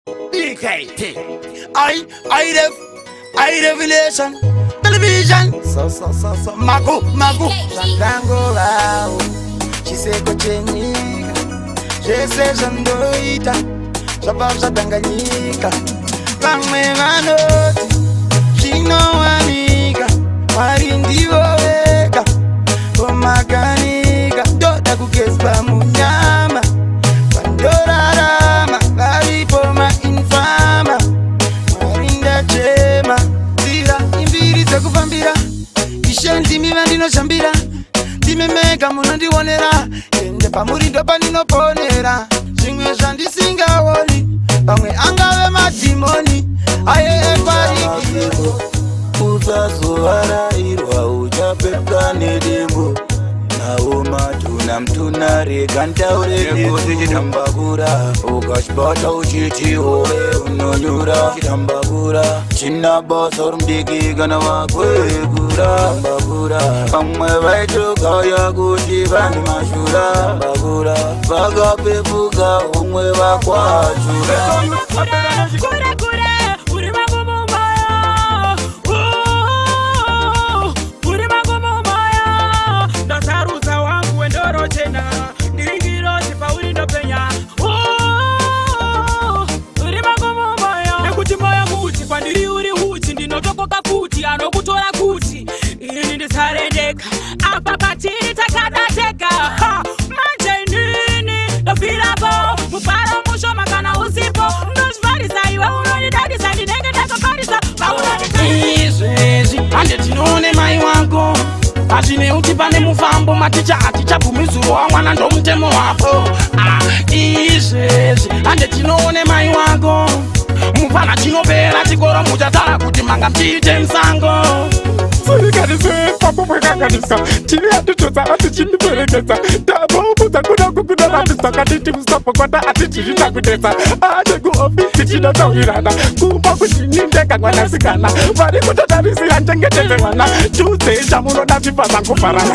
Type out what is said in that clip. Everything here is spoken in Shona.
BKT. I revelation. Television. So. Magu. Shandango rao. Chiseko chenyika. Jese jandoita. Shababza Tanganyika. Pamwe manoti. Chino wanika. Marindiwo weka. Omakanika. Dota kukespa munyama. Pandora rama. Varipo ma infama. Marinda chema. Zira imbiri zakufambira. Ishanti miva ndinoshambira. Ndimemeka muno ndionera. Ende pamurindo paninoponera. Zvimwe zvandisingaoni. Pamwe angave madhimoni. Aye ekwariki. Usazovarairwa uchapepwa nedembo. Nawo mtuna rega ntaure nekuti chitambakura. Ukachibata uchiti hove unonyura. Chitambakura china basa rumdiki kana wakwegura. Pamwe vaitokauya kuti vane mashura. Tambakura vakapepuka umwe vakwachura. Anokutora kuti ini ndisarendeka apa patiri takadateka manje nini ndofirapo mufaro mushoma kana usipo ndozvifarisa iwe unondidadisa ndinenge ndakafarisa izvezvi hande tinoone mai wangu hazvine uti pane mufambo maticha hatichabvumizuro wamwana ndomutemo wapo izvezvi hande tinoone mai wangu mufana chinopera chikoro muchatara kuti manga mchiite musango Surikanise papo mwekakanisa chiri atichotsa atichiniperekesa tabobudza kuda kukudanamisa katiti musapokwata atichirita kudesa ade kuofisi chinotauirana kumba kuchinindeka mwanasikana vari kutotarisira nchengetedze mwana chuze chamunoda zvipasa kufarana.